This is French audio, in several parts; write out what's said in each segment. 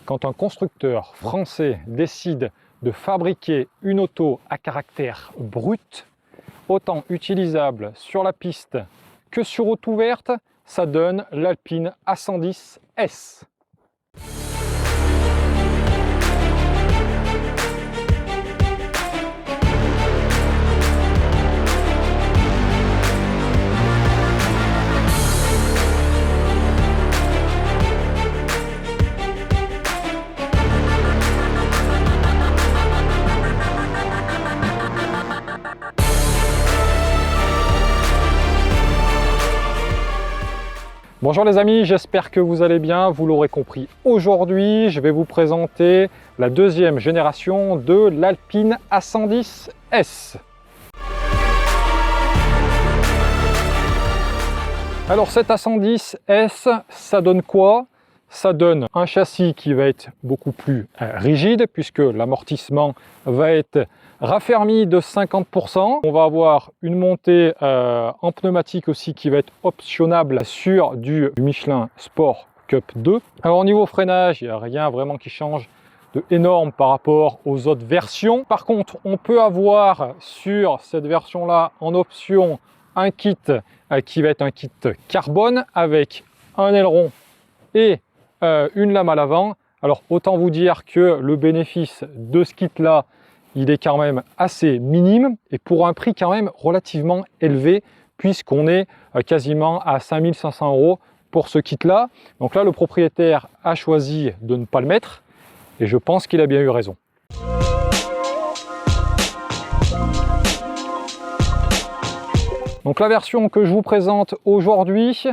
quand un constructeur français décide de fabriquer une auto à caractère brut, autant utilisable sur la piste que sur route ouverte, ça donne l'Alpine A110 S. Bonjour les amis, j'espère que vous allez bien. Vous l'aurez compris, aujourd'hui je vais vous présenter la deuxième génération de l'Alpine A110 S. Alors cette A110 S, ça donne quoi? Ça donne un châssis qui va être beaucoup plus rigide puisque l'amortissement va être raffermi de 50%. On va avoir une montée en pneumatique aussi qui va être optionnable sur du Michelin Sport Cup 2. Alors au niveau freinage, il n'y a rien vraiment qui change de énorme par rapport aux autres versions. Par contre, on peut avoir sur cette version-là en option un kit qui va être un kit carbone avec un aileron et une lame à l'avant. Alors autant vous dire que le bénéfice de ce kit là, il est quand même assez minime et pour un prix quand même relativement élevé puisqu'on est quasiment à 5 500 € pour ce kit là. Donc là le propriétaire a choisi de ne pas le mettre et je pense qu'il a bien eu raison. Donc la version que je vous présente aujourd'hui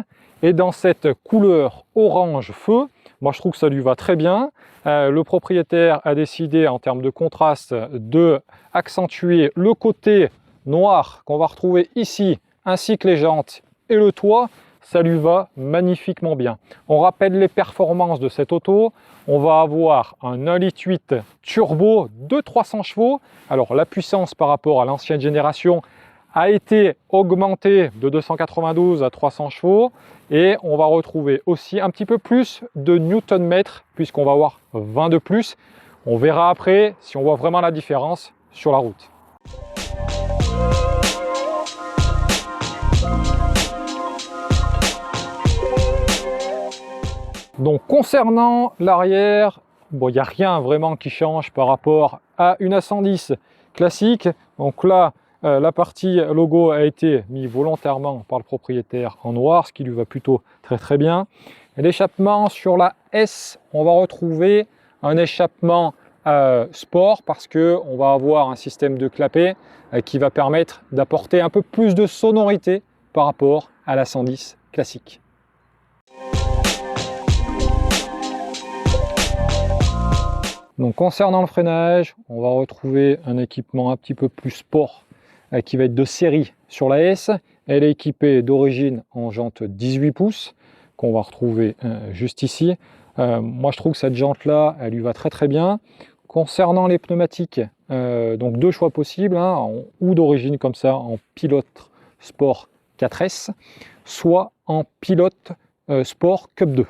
est dans cette couleur orange feu. Moi je trouve que ça lui va très bien. Le propriétaire a décidé en termes de contraste de accentuer le côté noir qu'on va retrouver ici, ainsi que les jantes et le toit. Ça lui va magnifiquement bien. On rappelle les performances de cette auto. On va avoir un 1,8 litre turbo de 300 chevaux. Alors la puissance par rapport à l'ancienne génération a été augmentée de 292 à 300 chevaux et on va retrouver aussi un petit peu plus de newton-mètre puisqu'on va avoir 20 de plus. On verra après si on voit vraiment la différence sur la route. Donc concernant l'arrière, bon, il n'y a rien vraiment qui change par rapport à une A110 classique. Donc là, la partie logo a été mis volontairement par le propriétaire en noir, ce qui lui va plutôt très bien. L'échappement sur la S, on va retrouver un échappement sport parce que on va avoir un système de clapet qui va permettre d'apporter un peu plus de sonorité par rapport à la 110 classique. Donc concernant le freinage, on va retrouver un équipement un petit peu plus sport qui va être de série sur la S. Elle est équipée d'origine en jante 18 pouces qu'on va retrouver juste ici. Moi je trouve que cette jante là, elle lui va très bien. Concernant les pneumatiques, donc deux choix possibles, hein, ou d'origine comme ça en pilote sport 4S, soit en pilote sport Cup 2.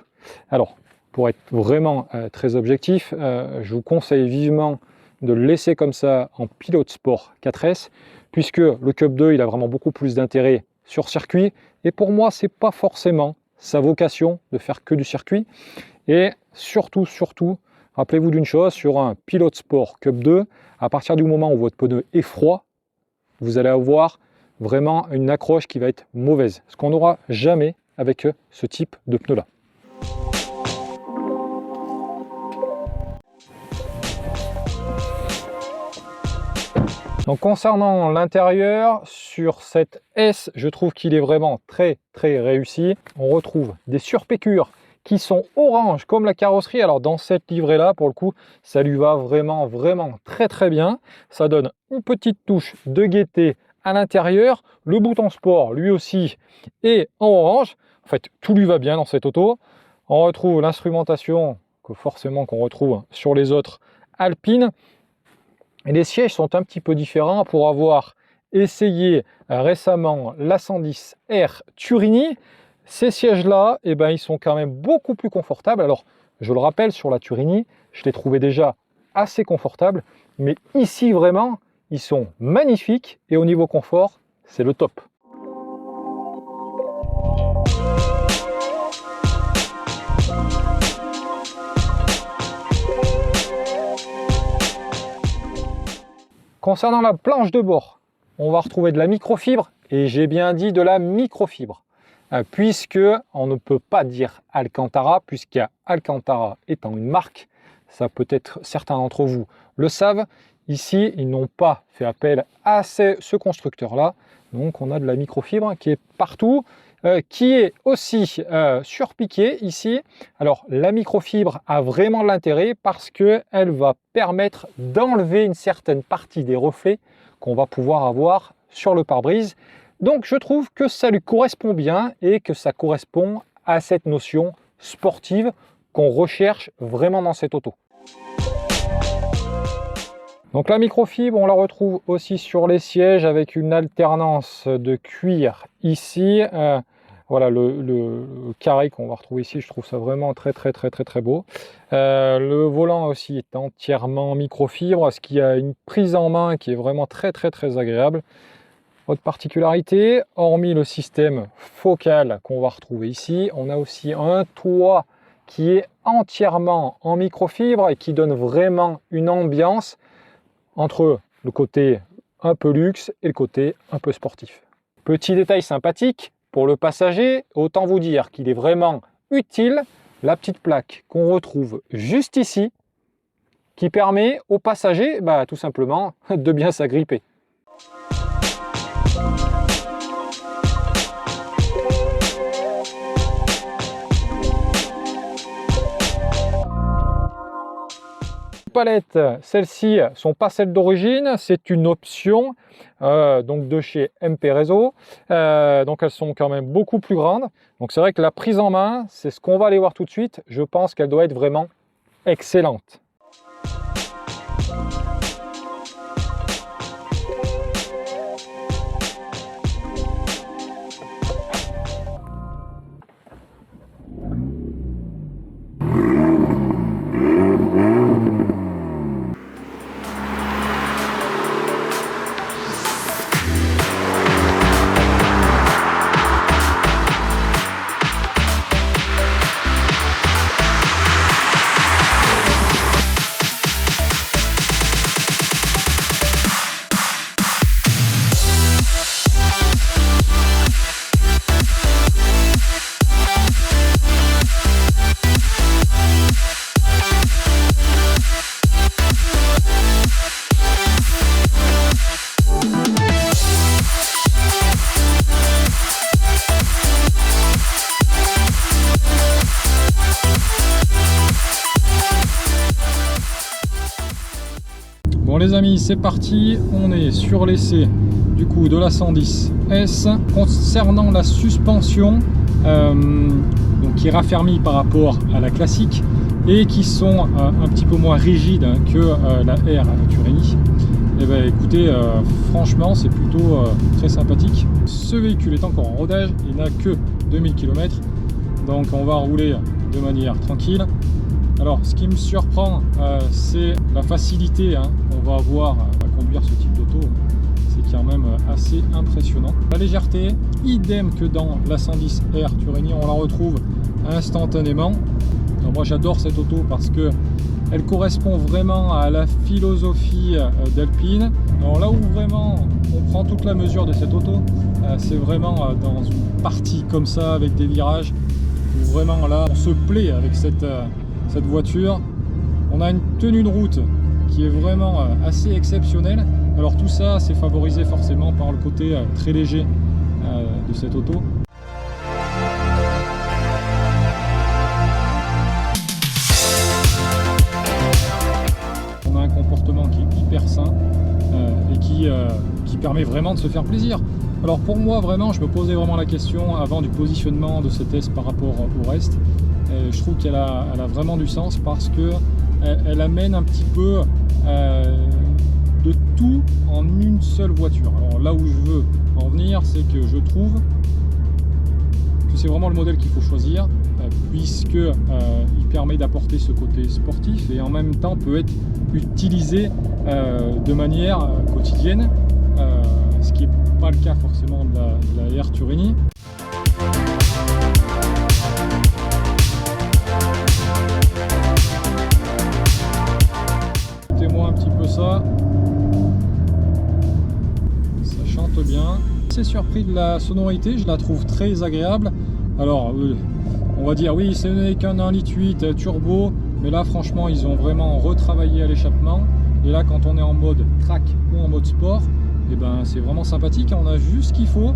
Alors pour être vraiment très objectif, je vous conseille vivement de le laisser comme ça en pilote sport 4S, puisque le Cup 2 il a vraiment beaucoup plus d'intérêt sur circuit, et pour moi c'est pas forcément sa vocation de faire que du circuit. Et surtout, rappelez-vous d'une chose, sur un pilote sport Cup 2, à partir du moment où votre pneu est froid, vous allez avoir vraiment une accroche qui va être mauvaise, ce qu'on n'aura jamais avec ce type de pneu là. Donc concernant l'intérieur, sur cette S, je trouve qu'il est vraiment très réussi. On retrouve des surpiqûres qui sont orange comme la carrosserie. Alors dans cette livrée là, pour le coup, ça lui va vraiment très bien. Ça donne une petite touche de gaieté à l'intérieur. Le bouton sport, lui aussi, est en orange. En fait, tout lui va bien dans cette auto. On retrouve l'instrumentation qu'on retrouve sur les autres Alpines. Et les sièges sont un petit peu différents. Pour avoir essayé récemment l'A110R Turini, ces sièges-là, eh ben, ils sont quand même beaucoup plus confortables. Alors, Je le rappelle, sur la Turini, je les trouvais déjà assez confortables, mais ici vraiment, ils sont magnifiques et au niveau confort, c'est le top. Concernant la planche de bord, on va retrouver de la microfibre, et j'ai bien dit de la microfibre, puisque on ne peut pas dire Alcantara, puisqu'Alcantara étant une marque, ça peut-être certains d'entre vous le savent, ici ils n'ont pas fait appel à ce constructeur-là, donc on a de la microfibre qui est partout, qui est aussi surpiquée ici. Alors la microfibre a vraiment de l'intérêt parce qu'elle va permettre d'enlever une certaine partie des reflets qu'on va pouvoir avoir sur le pare-brise. Donc je trouve que ça lui correspond bien et que ça correspond à cette notion sportive qu'on recherche vraiment dans cette auto. Donc la microfibre, on la retrouve aussi sur les sièges avec une alternance de cuir ici. Voilà le carré qu'on va retrouver ici, je trouve ça vraiment très beau. Le volant aussi est entièrement microfibre, ce qui a une prise en main qui est vraiment très agréable. Autre particularité, hormis le système focal qu'on va retrouver ici, on a aussi un toit qui est entièrement en microfibre et qui donne vraiment une ambiance entre le côté un peu luxe et le côté un peu sportif. Petit détail sympathique, pour le passager, autant vous dire qu'il est vraiment utile, la petite plaque qu'on retrouve juste ici, qui permet au passager tout simplement de bien s'agripper. Palettes, celles-ci sont pas celles d'origine, c'est une option donc de chez MP Réseau, donc elles sont quand même beaucoup plus grandes, donc c'est vrai que la prise en main, c'est ce qu'on va aller voir tout de suite, je pense qu'elle doit être vraiment excellente. Bon les amis, c'est parti, on est sur l'essai du coup de la 110S. Concernant la suspension, donc qui est raffermie par rapport à la classique et qui sont un petit peu moins rigides que la R Turini, et bien écoutez, franchement c'est plutôt très sympathique. Ce véhicule est encore en rodage, il n'a que 2000 km, donc on va rouler de manière tranquille. Alors ce qui me surprend, c'est la facilité qu'on va avoir à conduire ce type d'auto, c'est quand même assez impressionnant. La légèreté, idem que dans la 110R Turini, on la retrouve instantanément. Alors, moi j'adore cette auto parce que elle correspond vraiment à la philosophie d'Alpine. Alors là où vraiment on prend toute la mesure de cette auto, c'est vraiment dans une partie comme ça avec des virages, où vraiment là on se plaît avec cette voiture. On a une tenue de route qui est vraiment assez exceptionnelle. Alors tout ça c'est favorisé forcément par le côté très léger de cette auto. On a un comportement qui est hyper sain et qui permet vraiment de se faire plaisir. Alors pour moi vraiment, je me posais vraiment la question avant du positionnement de cette S par rapport au reste. Je trouve qu'elle a vraiment du sens parce que elle amène un petit peu de tout en une seule voiture. Alors là où je veux en venir, c'est que je trouve que c'est vraiment le modèle qu'il faut choisir. puisqu'il permet d'apporter ce côté sportif et en même temps peut être utilisé de manière quotidienne, ce qui n'est pas le cas forcément de la Air Turini. Écoutez-moi un petit peu ça. Ça chante bien. Assez surpris de la sonorité, je la trouve très agréable. Alors, on va dire oui, ce n'est qu'un 1,8 litre turbo, mais là franchement ils ont vraiment retravaillé à l'échappement. Et là quand on est en mode track ou en mode sport, et ben c'est vraiment sympathique, on a juste ce qu'il faut.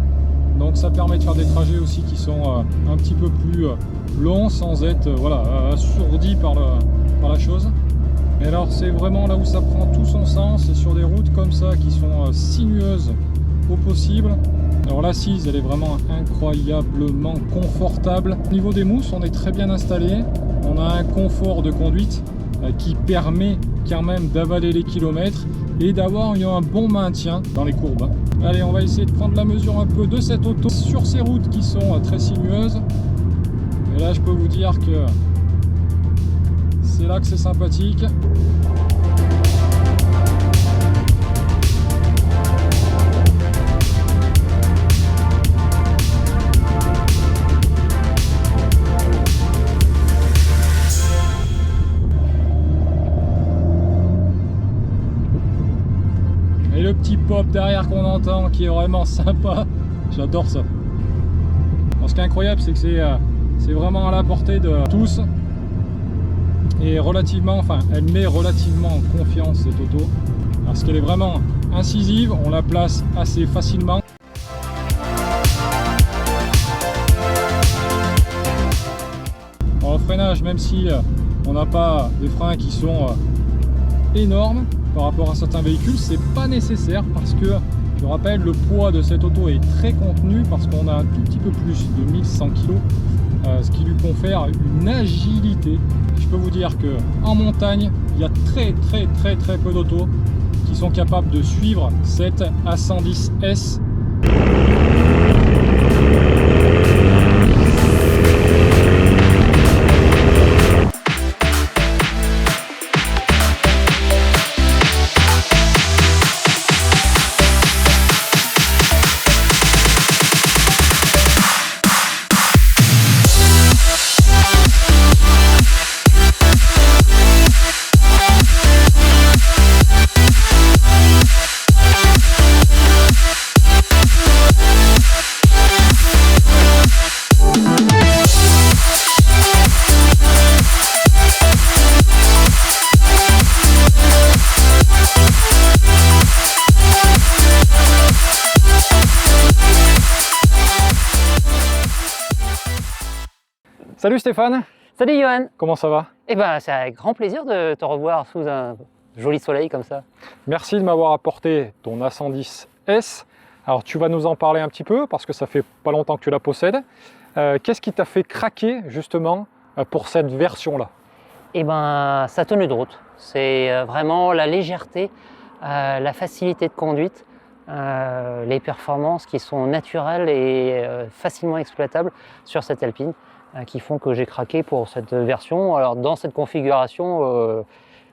Donc ça permet de faire des trajets aussi qui sont un petit peu plus longs sans être voilà, assourdi par la chose. Et alors c'est vraiment là où ça prend tout son sens, c'est sur des routes comme ça qui sont sinueuses au possible. Alors l'assise elle est vraiment incroyablement confortable. Au niveau des mousses on est très bien installé, on a un confort de conduite qui permet quand même d'avaler les kilomètres et d'avoir un bon maintien dans les courbes. Allez, on va essayer de prendre la mesure un peu de cette auto sur ces routes qui sont très sinueuses. Et là je peux vous dire que c'est là que c'est sympathique. Et le petit pop derrière qu'on entend qui est vraiment sympa, j'adore ça. Alors, ce qui est incroyable c'est que c'est vraiment à la portée de tous et relativement, enfin elle met relativement en confiance cette auto parce qu'elle est vraiment incisive, on la place assez facilement. Alors, le freinage, même si on n'a pas des freins qui sont énormes par rapport à certains véhicules, c'est pas nécessaire parce que je rappelle le poids de cette auto est très contenu parce qu'on a un tout petit peu plus de 1100 kg, ce qui lui confère une agilité. Je peux vous dire que en montagne il y a très peu d'autos qui sont capables de suivre cette A110S. Salut Stéphane. Salut Johan. Comment ça va? Eh ben, c'est avec grand plaisir de te revoir sous un joli soleil comme ça. Merci de m'avoir apporté ton A110S. Alors tu vas nous en parler un petit peu parce que ça fait pas longtemps que tu la possèdes. Qu'est-ce qui t'a fait craquer justement pour cette version-là? Eh ben, sa tenue de route. C'est vraiment la légèreté, la facilité de conduite, les performances qui sont naturelles et facilement exploitables sur cette Alpine. Qui font que j'ai craqué pour cette version. Alors dans cette configuration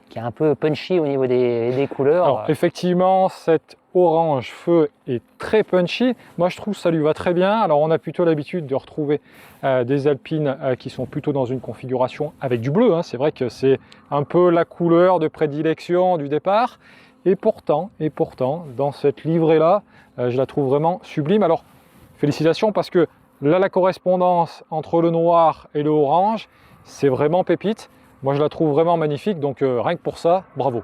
qui est un peu punchy au niveau des couleurs. Alors effectivement, cette orange feu est très punchy. Moi je trouve que ça lui va très bien. Alors on a plutôt l'habitude de retrouver des Alpines qui sont plutôt dans une configuration avec du bleu. Hein. C'est vrai que c'est un peu la couleur de prédilection du départ. Et pourtant dans cette livrée-là, je la trouve vraiment sublime. Alors félicitations parce que là, la correspondance entre le noir et le orange, c'est vraiment pépite. Moi, je la trouve vraiment magnifique, donc rien que pour ça, bravo.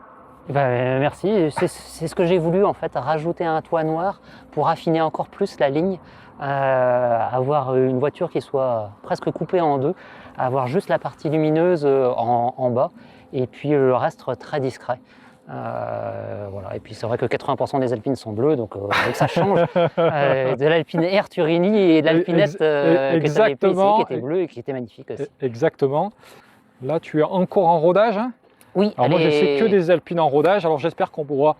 Ben, merci, c'est ce que j'ai voulu en fait, rajouter un toit noir pour affiner encore plus la ligne, avoir une voiture qui soit presque coupée en deux, avoir juste la partie lumineuse en bas et puis le reste très discret. Voilà. Et puis c'est vrai que 80% des Alpines sont bleues, donc ça change de l'Alpine Air Turini et de l'Alpinette que tu avais ici, qui était bleue et qui était magnifique aussi. Exactement. Là, tu es encore en rodage, hein? Oui. Alors moi, je sais que des Alpines en rodage, alors j'espère qu'on pourra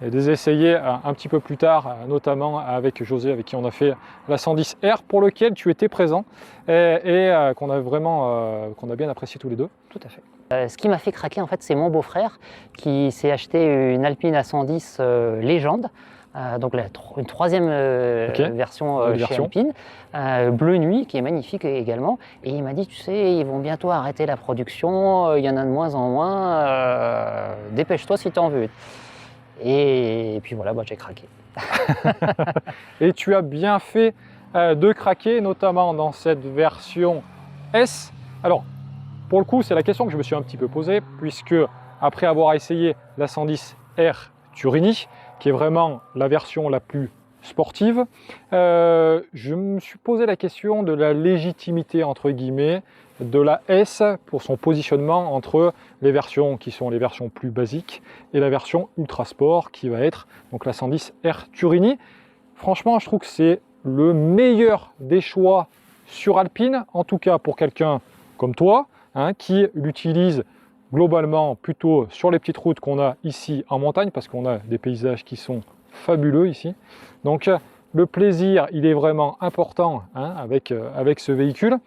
et de les essayer un petit peu plus tard, notamment avec José, avec qui on a fait la 110R, pour lequel tu étais présent et qu'on a vraiment qu'on a bien apprécié tous les deux. Tout à fait. Ce qui m'a fait craquer, en fait, c'est mon beau-frère qui s'est acheté une Alpine A110 Légende. Donc une troisième version chez Alpine, bleu nuit, qui est magnifique également. Et il m'a dit, tu sais, ils vont bientôt arrêter la production, il y en a de moins en moins, dépêche-toi si tu en veux. Et puis voilà, j'ai craqué. Et tu as bien fait de craquer, notamment dans cette version S. Alors, pour le coup, c'est la question que je me suis un petit peu posée, puisque après avoir essayé la 110R Turini, qui est vraiment la version la plus sportive, je me suis posé la question de la légitimité, entre guillemets, de la S pour son positionnement entre les versions qui sont les versions plus basiques et la version ultra sport qui va être donc la 110R Turini. Franchement, je trouve que c'est le meilleur des choix sur Alpine, en tout cas pour quelqu'un comme toi, hein, qui l'utilise globalement plutôt sur les petites routes qu'on a ici en montagne, parce qu'on a des paysages qui sont fabuleux ici. Donc le plaisir, il est vraiment important, hein, avec ce véhicule.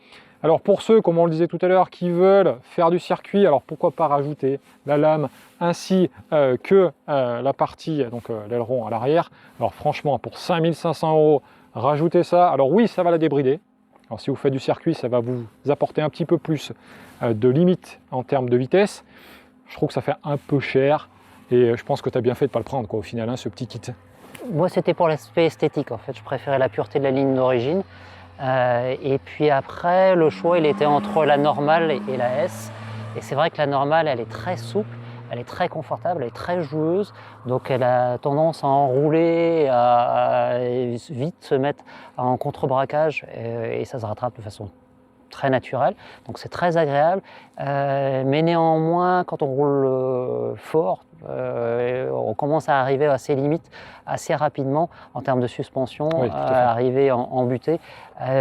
Alors pour ceux, comme on le disait tout à l'heure, qui veulent faire du circuit, alors pourquoi pas rajouter la lame ainsi que la partie, donc l'aileron à l'arrière. Alors franchement, pour 5 500 €, rajouter ça. Alors oui, ça va la débrider. Alors si vous faites du circuit, ça va vous apporter un petit peu plus de limite en termes de vitesse. Je trouve que ça fait un peu cher et je pense que tu as bien fait de ne pas le prendre, quoi, au final, hein, ce petit kit. Moi, c'était pour l'aspect esthétique, en fait. Je préférais la pureté de la ligne d'origine. Et puis après, le choix, il était entre la normale et la S. Et c'est vrai que la normale, elle est très souple, elle est très confortable, elle est très joueuse. Donc elle a tendance à enrouler, à vite se mettre en contre-braquage et ça se rattrape de façon très naturelle. Donc c'est très agréable. Mais néanmoins, quand on roule fort, on commence à arriver à ses limites assez rapidement en termes de suspension, oui, arriver en butée.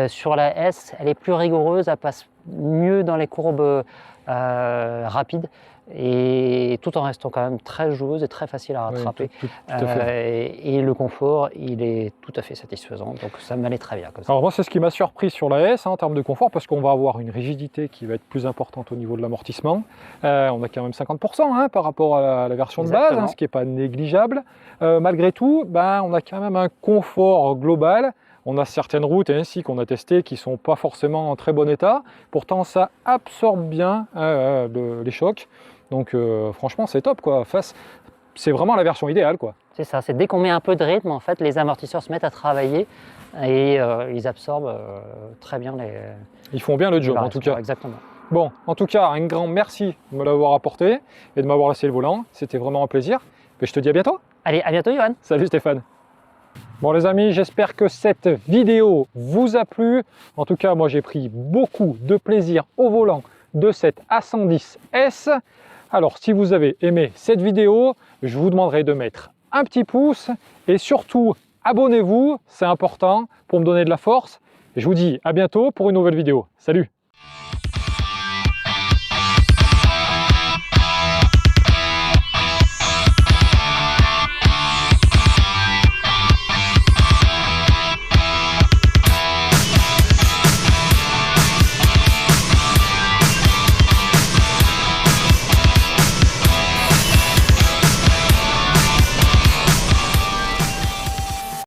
Sur la S, elle est plus rigoureuse, elle passe mieux dans les courbes rapides et tout en restant quand même très joueuse et très facile à rattraper. Oui, tout à fait. Et le confort, il est tout à fait satisfaisant, donc ça m'allait très bien comme ça. Alors moi, c'est ce qui m'a surpris sur la S, hein, en termes de confort, parce qu'on va avoir une rigidité qui va être plus importante au niveau de l'amortissement. On a quand même 50%, hein, par rapport à la version de base, hein, ce qui n'est pas négligeable. Malgré tout, on a quand même un confort global. On a certaines routes ainsi qu'on a testées qui ne sont pas forcément en très bon état. Pourtant, ça absorbe bien les chocs. Donc franchement, c'est top, quoi. C'est vraiment la version idéale, quoi. C'est ça, c'est dès qu'on met un peu de rythme, en fait, les amortisseurs se mettent à travailler et ils absorbent très bien les... Ils font bien le job, en tout cas. Exactement. Bon, en tout cas, un grand merci de me l'avoir apporté et de m'avoir laissé le volant. C'était vraiment un plaisir. Et je te dis à bientôt. Allez, à bientôt, Johan. Salut Stéphane. Bon les amis, j'espère que cette vidéo vous a plu. En tout cas, moi j'ai pris beaucoup de plaisir au volant de cette A110S. Alors si vous avez aimé cette vidéo, je vous demanderai de mettre un petit pouce et surtout abonnez-vous, c'est important pour me donner de la force. Et je vous dis à bientôt pour une nouvelle vidéo. Salut!